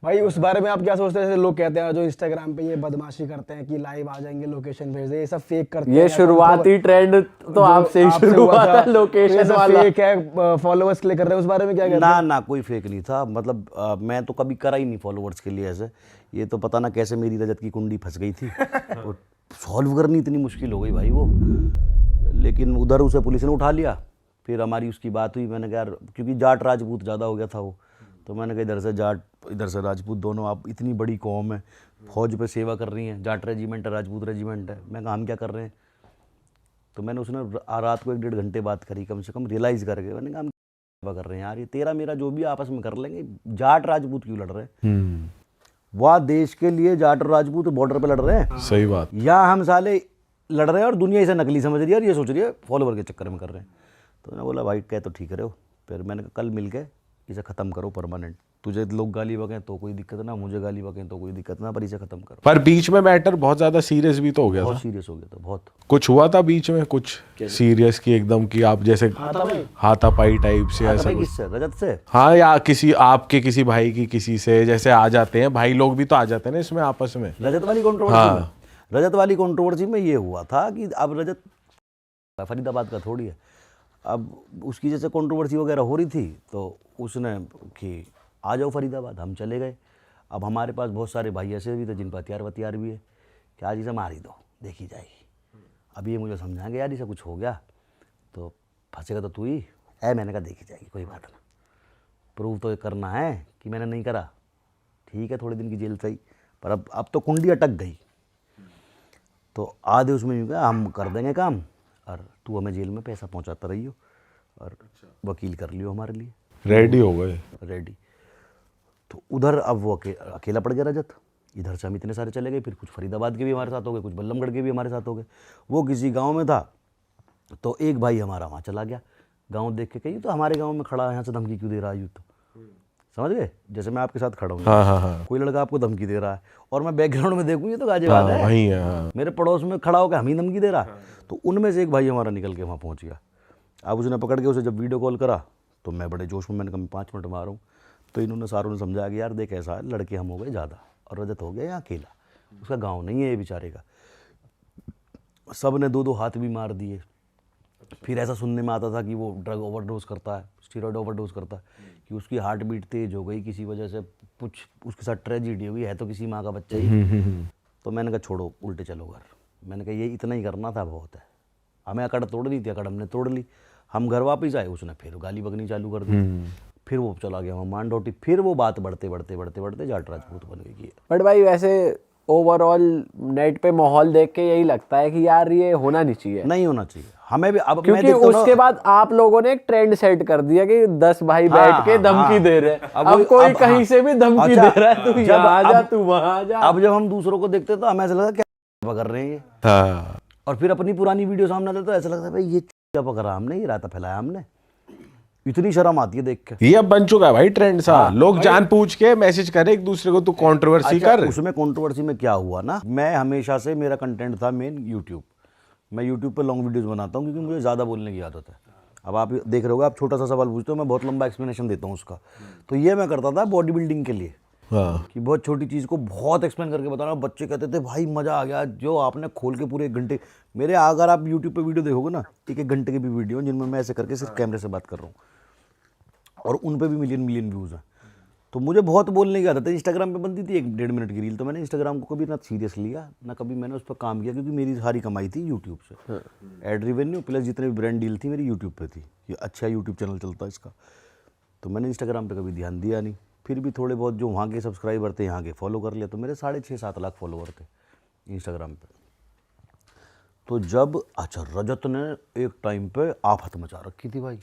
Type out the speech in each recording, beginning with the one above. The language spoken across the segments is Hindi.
भाई उस बारे में आप क्या सोचते हैं? जैसे लोग कहते हैं जो इंस्टाग्राम पे ये बदमाशी करते हैं कि लाइव आ जाएंगे, लोकेशन भेज दे, ये सब फेक करते हैं। ये शुरुआती ट्रेंड तो आपसे ही शुरू हुआ था, लोकेशन वाला। फेक है, फॉलोअर्स के लिए कर रहे हैं, उस बारे में क्या कहते हैं? ना कोई फेक नहीं था, मतलब मैं तो कभी करा ही नहीं फॉलोअर्स के लिए ऐसे। ये तो पता ना कैसे मेरी रजत की कुंडी फंस गई थी तो सॉल्व करनी इतनी मुश्किल हो गई भाई वो। लेकिन उधर उसे पुलिस ने उठा लिया, फिर हमारी उसकी बात हुई। मैंने कहा यार, क्योंकि जाट राजपूत ज़्यादा हो गया था वो, तो मैंने कहा इधर से जाट इधर से राजपूत दोनों, आप इतनी बड़ी कौम है, फौज पे सेवा कर रही हैं, जाट रेजिमेंट है, राजपूत रेजिमेंट है, मैं कहा हम क्या कर रहे हैं? तो मैंने उसने रात को 1-1.5 घंटे बात करी, कम से कम रियलाइज़ करके। मैंने कहा हम क्या कर रहे हैं यार, ये तेरा मेरा जो भी आपस में कर लेंगे, जाट राजपूत क्यों लड़ रहे हैं? वहाँ देश के लिए जाट और राजपूत बॉर्डर पे लड़ रहे हैं, सही बात। यहाँ हम साले लड़ रहे हैं और दुनिया इसे नकली समझ रही है और ये सोच रही है फॉलोवर के चक्कर में कर रहे हैं। तो मैंने बोला भाई कह तो ठीक रहे हो। फिर मैंने कहा कल मिल के इसे ख़त्म करो परमानेंट। तुझे लोग गाली बकें तो कोई दिक्कत ना, मुझे गाली बकें तो कोई दिक्कत ना, पर इसे ख़त्म करो। पर बीच में मैटर बहुत ज्यादा सीरियस भी तो हो गया था। बहुत सीरियस हो गया था, बहुत कुछ हुआ था बीच में, कुछ सीरियस की एकदम की आप जैसे हाथापाई टाइप से ऐसा भाई कुछ? किससे? रजत से? हाँ, या किसी आपके किसी भाई की किसी से, जैसे आ जाते हैं भाई लोग भी तो आ जाते हैं ना इसमें आपस में। रजत वाली कंट्रोवर्सी में, रजत वाली कंट्रोवर्सी में ये हुआ था कि अब रजत फरीदाबाद का थोड़ी है। अब उसकी जैसे कंट्रोवर्सी वगैरह हो रही थी तो उसने कि आ जाओ फरीदाबाद, हम चले गए। अब हमारे पास बहुत सारे भाई ऐसे भी थे जिन पर हथियार भी है कि आज इसे मार ही दो, देखी जाएगी। अब ये मुझे समझाएंगे यार इसे कुछ हो गया तो फंसेगा तो तू ही है। मैंने कहा देखी जाएगी, कोई बात ना, प्रूव तो करना है कि मैंने नहीं करा। ठीक है, थोड़े दिन की जेल सही, पर अब तो कुंडी अटक गई। तो आधे उसमें यूँ कहा हम कर देंगे काम और तू हमें जेल में पैसा पहुंचाता रहियो और वकील कर लियो हमारे लिए। रेडी हो गए? रेडी। तो उधर अब वो अकेला पड़ गया रजत। इधर से हम इतने सारे चले गए, फिर कुछ फरीदाबाद के भी हमारे साथ हो गए, कुछ बल्लमगढ़ के भी हमारे साथ हो गए। वो किसी गांव में था तो एक भाई हमारा वहाँ चला गया, गांव देख के कही तो हमारे गांव में खड़ा है, यहाँ से धमकी क्यों दे रहा है? तो समझ गए, जैसे मैं आपके साथ खड़ा हूँ, हाँ। कोई लड़का आपको धमकी दे रहा है और मैं बैकग्राउंड में देखूँ ये तो गाजियाबाद है, वही है। हाँ। मेरे पड़ोस में खड़ा होकर हमें धमकी दे रहा है। तो उनमें से एक भाई हमारा निकल के वहाँ पहुँच गया। अब उसने पकड़ के उसे जब वीडियो कॉल करा तो मैं बड़े जोश में, मैंने कहा 5 मिनट में आ रहा हूँ। तो इन्होंने सारों ने समझाया कि यार देख ऐसा है, लड़के हम हो गए ज़्यादा और रजत हो गया यहाँ अकेला, उसका गाँव नहीं है ये बेचारे का। सब ने 2-2 हाथ भी मार दिए। फिर ऐसा सुनने में आता था कि वो ड्रग ओवरडोज करता है, स्टीरॉयड ओवरडोज करता है, कि उसकी हार्ट बीट तेज हो गई किसी वजह से, कुछ उसके साथ ट्रेजिडी हुई है, तो किसी माँ का बच्चा ही। तो मैंने कहा छोड़ो, उल्टे चलो घर। मैंने कहा ये इतना ही करना था, बहुत है। हमें अकड़ तोड़ दी थी, अकड़ हमने तोड़ ली। हम घर वापस आए, उसने फिर गाली बकनी चालू कर दी। फिर वो चला गया वहाँ मांडोटी। फिर वो बात बढ़ते जाट राजपूत बन गई। बट भाई वैसे ओवरऑल नेट पे माहौल देख के यही लगता है कि यार ये होना नहीं चाहिए, नहीं होना चाहिए हमें भी। अब क्योंकि उसके बाद आप लोगों ने एक ट्रेंड सेट कर दिया कि 10 भाई बैठ के धमकी दे रहे हैं। अब कोई कहीं से भी धमकी दे रहा है, तू यहाँ आ जा, तू वहाँ आ जा। अब जब हम दूसरों को देखते तो हमें ऐसा लगता क्या पकड़ रहे हैं ये। और फिर अपनी पुरानी वीडियो सामने आते तो ऐसा लगता है भाई ये क्या पकड़ा हमने, ये रायता फैलाया हमने। इतनी शर्म आती है देख के। ये अब बन चुका है भाई ट्रेंड सा। लोग जान पूछ के मैसेज करे एक दूसरे को, तू कंट्रोवर्सी कर। उसमें कंट्रोवर्सी में क्या हुआ ना, मैं हमेशा से, मेरा कंटेंट था मेन यूट्यूब। मैं यूट्यूब पे लॉन्ग वीडियोस बनाता हूँ क्योंकि मुझे ज़्यादा बोलने की आदत है। अब आप देख रहे होगे, आप छोटा सा सवाल पूछते हो, मैं बहुत लंबा एक्सप्लेनेशन देता हूँ उसका। तो ये मैं करता था बॉडी बिल्डिंग के लिए, कि बहुत छोटी चीज़ को बहुत एक्सप्लेन करके बताना। बच्चे कहते थे भाई मज़ा आ गया, जो आपने खोल के पूरे 1 घंटे मेरे, अगर आप यूट्यूब पे वीडियो देखोगे ना, 1-1 घंटे की भी वीडियो जिनमें मैं ऐसे करके सिर्फ कैमरे से बात कर रहा हूँ और उन पे भी मिलियन व्यूज़ हैं। तो मुझे बहुत बोलने की आदत है। इंस्टाग्राम पे बनती थी 1-1.5 मिनट की रील, तो मैंने इंस्टाग्राम को कभी ना सीरियस लिया, ना कभी मैंने उस पर काम किया, क्योंकि मेरी सारी कमाई थी यूट्यूब से। एड रेवेन्यू प्लस जितने भी ब्रांड डील थी मेरी यूट्यूब पे थी, ये अच्छा यूट्यूब चैनल चलता है इसका। तो मैंने इंस्टाग्राम पे कभी ध्यान दिया नहीं। फिर भी थोड़े बहुत जो वहाँ के सब्सक्राइबर थे यहाँ के फॉलो कर लिया, तो मेरे 6.5-7 लाख फॉलोवर थे इंस्टाग्राम पे। तो जब अच्छा रजत ने एक टाइम पे आफत मचा रखी थी भाई,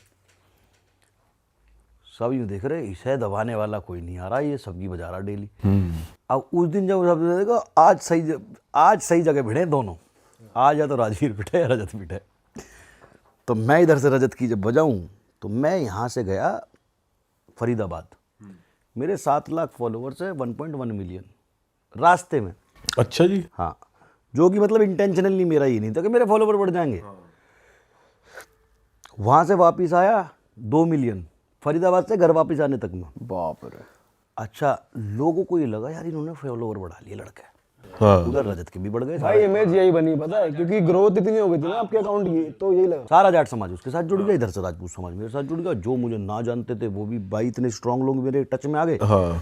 सब यूँ देख रहे इसे दबाने वाला कोई नहीं आ रहा, ये सबकी बजा रहा डेली। अब उस दिन जब सब देखो आज सही जगह भिड़े दोनों, आज या तो राजवीर पिटे या रजत पिटे। तो मैं इधर से रजत की जब बजाऊं तो मैं यहाँ से गया फरीदाबाद, मेरे 7 लाख फॉलोवर्स है, 1.1 मिलियन रास्ते में। अच्छा जी। हाँ, जो कि मतलब इंटेंशनली मेरा ये नहीं था कि मेरे फॉलोवर बढ़ जाएंगे। वहाँ से वापस आया 2 मिलियन, फरीदाबाद से घर वापस आने तक में। बाप रे। अच्छा लोगों को ये लगा यार इन्होंने फॉलोवर बढ़ा लिए लड़के, हाँ उधर रजत के भी बढ़ गए, भाई इमेज यही बनी, पता है, क्योंकि ग्रोथ इतनी हो गई थी ना आपके अकाउंट की, तो यही लगा। सारा जाट समाज उसके साथ जुड़ गया, इधर से राजपूत समाज मेरे साथ जुड़ गया, जो मुझे ना जानते थे वो भी भाई इतने स्ट्रांग लोग मेरे टच में आ गए, हाँ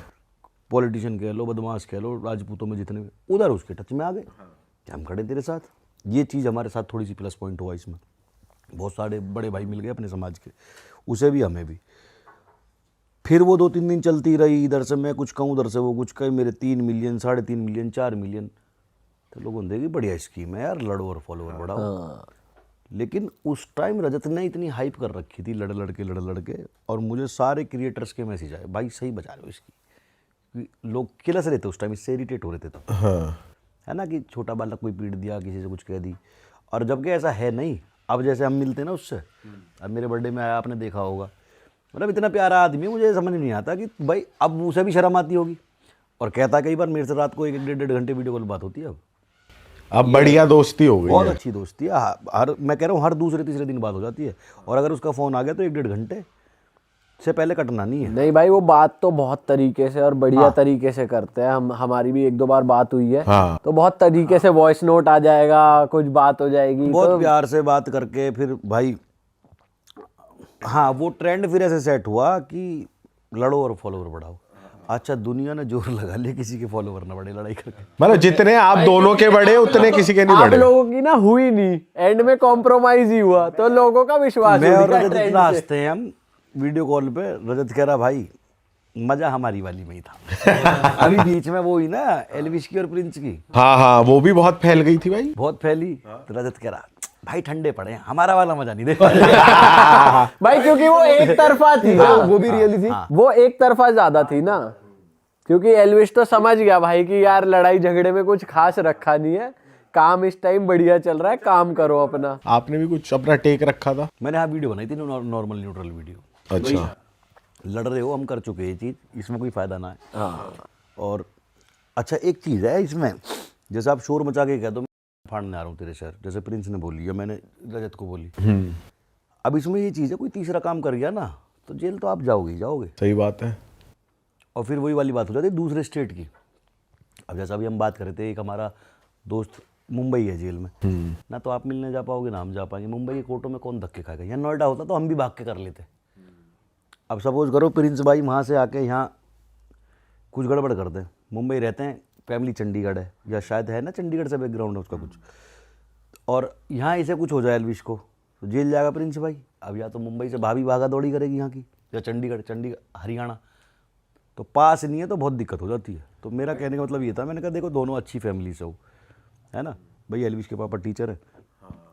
पॉलिटिशियन कह लो, बदमाश कह लो, राजपूतों में जितने भी उधर उसके टच में आ गए कि हम खड़े तेरे साथ। ये चीज़ हमारे साथ थोड़ी सी प्लस पॉइंट हुआ इसमें, बहुत सारे बड़े भाई मिल गए अपने समाज के, उसे भी हमें भी। फिर वो 2-3 दिन चलती रही, इधर से मैं कुछ कहूँ उधर से वो कुछ कहे, मेरे 3 मिलियन 3.5 मिलियन 4 मिलियन, तो लोगों ने देखी बढ़िया स्कीम है यार, लड़ो और फॉलोवर बढ़ाओ। लेकिन उस टाइम रजत ने इतनी हाइप कर रखी थी लड़ लड़के, और मुझे सारे क्रिएटर्स के मैसेज आए, भाई सही बचा लो इसकी, लोग किलस रहे थे उस टाइम, इससे इरिटेट हो रहे थे तो, हाँ है ना, कि छोटा बालक कोई पीट दिया, किसी से कुछ कह दी, और जबकि ऐसा है नहीं। अब जैसे हम मिलते हैं ना उससे, अब मेरे बर्थडे में आया, आपने देखा होगा, मतलब इतना प्यारा आदमी, मुझे समझ नहीं आता कि भाई अब उसे भी शर्म आती होगी, और कहता कई बार मेरे से रात को 1-1 1.5 घंटे वीडियो कॉल बात होती है। अब बढ़िया दोस्ती हो गई बहुत है। अच्छी दोस्ती है, हर मैं कह रहा हूँ हर दूसरे तीसरे दिन बात हो जाती है, और अगर उसका फ़ोन आ गया तो 1-1.5 घंटे से पहले कटना नहीं है। नहीं भाई वो बात तो बहुत तरीके से और बढ़िया तरीके से करते हैं। हमारी भी 1-2 बार बात हुई है, हाँ तो बहुत तरीके से वॉइस नोट आ जाएगा, कुछ बात हो जाएगी, बहुत तो प्यार से बात करके फिर भाई, हाँ वो ट्रेंड फिर ऐसे सेट हुआ कि लड़ो और फॉलोवर बढ़ाओ। अच्छा दुनिया ने जोर लगा लिया किसी के फॉलोवर ना बढ़े लड़ाई करके। मतलब जितने आप दोनों के बड़े उतने किसी के नहीं आप बड़े। लोगों की ना हुई नहीं, एंड में कॉम्प्रोमाइज ही हुआ, तो लोगों का विश्वास मैं उठ और गया रजत trend इतना से। हंसते हैं हम वीडियो कॉल पे, रजत कह रहा भाई मजा हमारी वाली में ही था। अभी बीच में वो हुई ना एल्विश की और प्रिंस की, हाँ हाँ वो भी बहुत फैल गई थी भाई। बहुत फैली, तो रजत कह रहा भाई ठंडे पड़े हैं, हमारा वाला मजा नहीं दे। भाई क्योंकि वो एक तरफा थी ना, वो भी रियली थी। वो एक तरफा ज्यादा थी ना, क्योंकि एल्विश तो समझ गया भाई कि यार लड़ाई झगड़े में कुछ खास रखा नहीं है, काम इस टाइम बढ़िया चल रहा है, काम करो अपना। आपने भी कुछ अपना टेक रखा था। मैंने हाँ वीडियो बनाई थी नॉर्मल न्यूट्रल वीडियो। अच्छा लड़ रहे हो, हम कर चुके ये चीज़, इसमें कोई फायदा ना है। हाँ और अच्छा एक चीज़ है इसमें, जैसे आप शोर मचा के कह दो मैं फाड़ने आ रहा हूँ तेरे शहर, जैसे प्रिंस ने बोली या मैंने रजत को बोली, अब इसमें ये चीज़ है कोई तीसरा काम कर गया ना तो जेल तो आप जाओगे ही जाओगे। सही बात है। और फिर वही वाली बात हो जाती है दूसरे स्टेट की। अब जैसा अभी हम बात कर रहे थे, एक हमारा दोस्त मुंबई है जेल में, ना तो आप मिलने जा पाओगे ना हम जा पाएंगे। मुंबई के कोर्टों में कौन धक्के खाएगा, यहाँ नोएडा होता तो हम भी भाग के कर लेते। अब सपोज करो प्रिंस भाई वहाँ से आके यहाँ कुछ गड़बड़ कर दें, मुंबई रहते हैं, फैमिली चंडीगढ़ है या शायद है ना, चंडीगढ़ से बैकग्राउंड है उसका कुछ, और यहाँ इसे कुछ हो जाए एल्विश को तो जेल जाएगा प्रिंस भाई। अब या तो मुंबई से भाभी भागा दौड़ी करेगी यहाँ की, या चंडीगढ़ हरियाणा, तो पास नहीं है तो बहुत दिक्कत हो जाती है। तो मेरा कहने का मतलब ये था, मैंने कहा देखो दोनों अच्छी फैमिली से हो, है ना भाई, एल्विश के पापा टीचर है,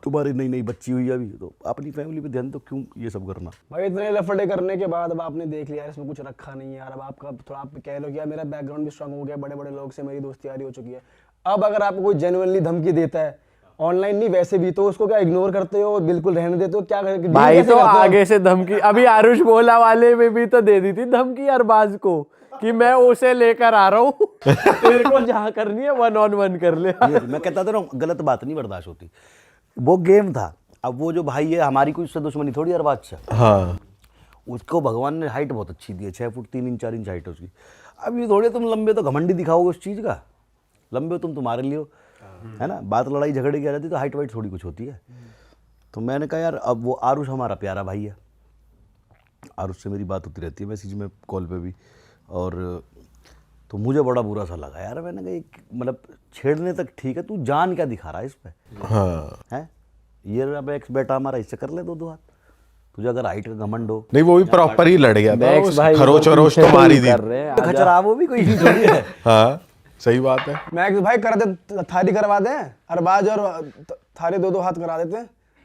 तुम्हारी नई नई बच्ची हुई है अभी, तो अपनी फैमिली पे ध्यान, तो क्यों ये सब करना। भाई इतने लफड़े करने के बाद अब आपने देख लिया इसमें कुछ रखा नहीं है यार, अब आपका थोड़ा आप कह लो कि यार मेरा बैकग्राउंड भी स्ट्रांग हो गया, बड़े बड़े लोग से मेरी दोस्ती यारी हो चुकी है। अब अगर आपको कोई जेन्युइनली धमकी देता है ऑनलाइन नहीं वैसे भी, तो उसको क्या इग्नोर करते हो, बिल्कुल रहने देते हो, क्या भाई तो आगे से धमकी, अभी आरुष बोला वाले में भी तो दे दी थी धमकी अरबाज को कि मैं उसे लेकर आ रहा हूँ, तेरे को जहाँ करनी है 1-on-1 कर ले। ये मैं कहता था ना, गलत बात नहीं बर्दाश्त होती, वो गेम था। अब वो जो भाई है हमारी कोई उससे दुश्मनी थोड़ी अरबाज से, हाँ उसको भगवान ने हाइट बहुत अच्छी दी है, 6 फुट 3 इंच 4 इंच हाइट है उसकी। अब ये थोड़े तुम लंबे तो घमंडी दिखाओगे उस चीज़ का, लंबे हो तुम तुम्हारे लिए हो, है ना, बात लड़ाई झगड़े की आ जाती तो हाइट वाइट थोड़ी कुछ होती है। तो मैंने कहा यार अब वो आरुष हमारा प्यारा भाई है, आरुष से मेरी बात होती रहती है मैसेज में, कॉल पे भी, और तो मुझे बड़ा बुरा सा लगा यार। मैंने कहा मतलब छेड़ने तक ठीक है, तू जान क्या दिखा रहा है इस पे, हाँ है ये अब एक्स बेटा हमारा, इससे कर ले 2-2 हाथ, तुझे अगर हाइट का घमंड हो। नहीं वो भी प्रॉपर ही लड़ गया था, मैक्स उस भाई खरोच वरोच तो मारी दी। कर रहे हैं, आजा। खचरा वो भी कोई थोड़ी है। हाँ सही बात है। मैक्स भाई कर दे, थारी करवा दे, अरबाज और थारे 2-2 हाथ करा देते,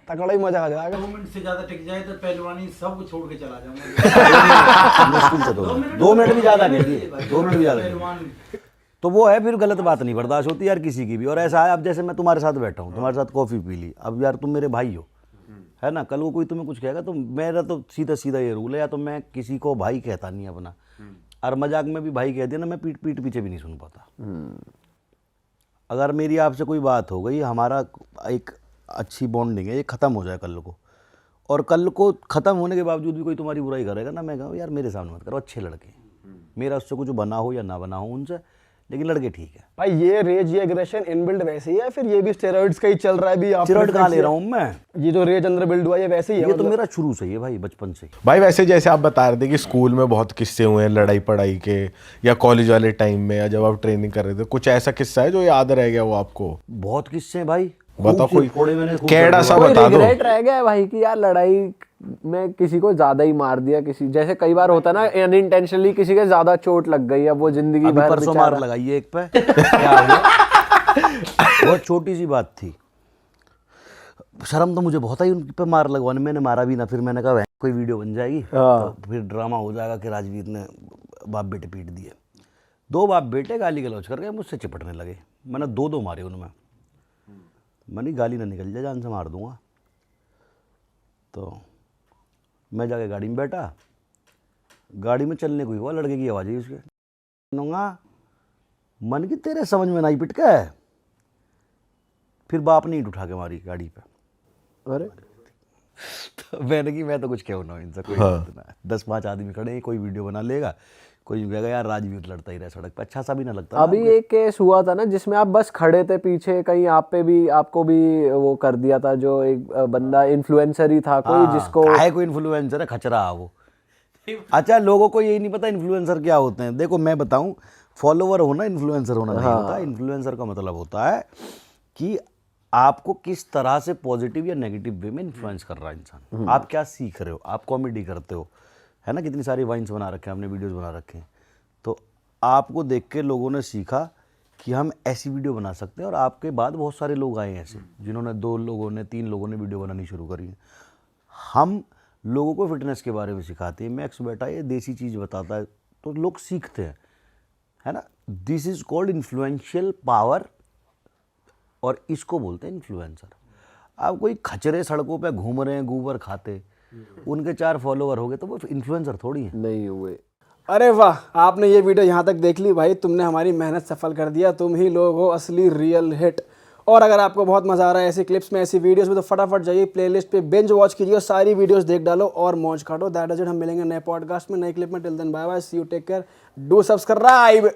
तकड़ा ही मजा आ जाएगा। 2 मिनट से ज्यादा टिक जाए तो पहलवानी सब छोड़ के चला जाऊंगा। मुश्किल से 2 मिनट भी ज़्यादा नहीं दिए, 2 मिनट भी ज़्यादा नहीं। पहलवान तो वो है, फिर गलत बात नहीं बर्दाश्त होती यार किसी की भी। और ऐसा है, अब जैसे मैं तुम्हारे साथ बैठा हूँ, तुम्हारे साथ कॉफ़ी पी ली, अब यार तुम मेरे भाई हो, है ना, कल को कोई तुम्हें कुछ कहेगा तो मेरा तो सीधा सीधा ये रूल है, या तो मैं किसी को भाई कहता नहीं अपना, और मजाक में भी भाई कह दिया ना, मैं पीठ पीछे भी नहीं सुन पाता। अगर मेरी आपसे कोई बात हो गई, हमारा एक अच्छी बॉन्डिंग है, ये ख़त्म हो जाए कल को, और कल को ख़त्म होने के बावजूद भी कोई तुम्हारी बुराई करेगा ना, मैं कहूँ यार मेरे सामने मत करो, अच्छे लड़के मेरा उससे कुछ बना हो या ना बना हो उनसे, लेकिन लड़के ठीक है। भाई ये रेज, ये एग्रेशन इनबिल्ड वैसे ही है, फिर ये भी स्टेरॉइड्स का ही चल रहा है भी? स्टेरॉइड कहाँ ले रहा हूँ मैं, ये जो रेज अंदर बिल्ड हुआ ये वैसे ही है ये तो मतलब? मेरा शुरू से ही है भाई, बचपन से ही। भाई वैसे जैसे आप बता रहे थे कि स्कूल में बहुत किस्से हुए हैं लड़ाई पढ़ाई के, या कॉलेज वाले टाइम में, या जब आप ट्रेनिंग कर रहे थे, कुछ ऐसा किस्सा है जो याद रह गया वो आपको? बहुत किस्से हैं भाई, बताओ खूब कोई फोड़े मैंने, खूब कैड़ा दर्द सा हुआ। कोई बता दो। रिग्रेट रह गया है भाई कि यार लड़ाई में किसी को ज्यादा ही मार दिया, किसी जैसे कई बार होता ना अनइंटेंशनली किसी के ज्यादा चोट लग गई, अब वो जिंदगी अभी भर परसों बेचारा- मार लगाई है एक पे, क्या हो गया? बहुत छोटी सी बात थी, शर्म तो मुझे बहुत आई उन पे मार लगवाने, मैंने मारा भी ना, फिर मैंने कहा कोई वीडियो बन जाएगी तो फिर ड्रामा हो जाएगा कि राजवीर ने बाप बेटे पीट दिए। 2 बाप बेटे गाली गलौज करके मुझसे चिपटने लगे, मैंने 2 मारे उनमें, मैंने गाली ना निकल जाए जान से मार दूंगा। तो मैं जाके गाड़ी में बैठा, गाड़ी में चलने को ही हुआ, लड़के की आवाज़ आई उसके, नूंगा मन की तेरे समझ में नहीं पिट के, फिर बाप ने ईंट उठा के मारी गाड़ी पे। अरे तो मैंने कि मैं तो कुछ कहूँ ना इनसे, कोई हाँ। बात ना, 10-5 आदमी खड़े हैं, कोई वीडियो बना लेगा, कोई यूं कहेगा यार राजवीर लड़ता ही रहा सड़क पे, अच्छा सा भी ना लगता ना अभी हमको। एक केस हुआ था ना जिसमें आप बस खड़े थे पीछे, कहीं आप पे भी, आपको भी वो कर दिया था, जो एक बंदा इन्फ्लुएंसर ही था कोई, जिसको काहे कोई इन्फ्लुएंसर है, खचरा है वो। अच्छा, लोगों को यही नहीं पता इन्फ्लुएंसर क्या होते हैं। देखो मैं बताऊं, फॉलोवर होना इन्फ्लुएंसर होना नहीं होता। इन्फ्लुएंसर का मतलब होता है कि आपको किस तरह से पॉजिटिव या नेगेटिव वे में इन्फ्लुएंस कर रहा है इंसान। आप क्या सीख रहे हो, आप कॉमेडी करते हो, है ना, कितनी सारी वाइन्स बना रखे हैं आपने, वीडियोस बना रखे हैं, तो आपको देख के लोगों ने सीखा कि हम ऐसी वीडियो बना सकते हैं, और आपके बाद बहुत सारे लोग आए हैं ऐसे, जिन्होंने 2 लोगों ने 3 लोगों ने वीडियो बनानी शुरू करी है। हम लोगों को फिटनेस के बारे में सिखाते हैं, मैक्स बेटा ये देसी चीज़ बताता है, तो लोग सीखते हैं, है ना। This is called influential power, और इसको बोलते हैं इन्फ्लुएंसर। आप कोई खचरे सड़कों पे घूम रहे हैं, गोबर खाते, उनके 4 फॉलोवर हो गए तो वो इन्फ्लुएंसर थोड़ी है। नहीं हुए। अरे वाह, आपने ये वीडियो यहाँ तक देख ली भाई, तुमने हमारी मेहनत सफल कर दिया, तुम ही लोग हो असली रियल हिट। और अगर आपको बहुत मजा आ रहा है ऐसी क्लिप्स में, ऐसी वीडियोस में, तो फटाफट जाइए प्लेलिस्ट पे बिंज वॉच कीजिए और सारी वीडियोस देख डालो और मौज काटो। That is it. हम मिलेंगे नए पॉडकास्ट में, नए क्लिप में। Till then bye bye, see you, take care, do subscribe.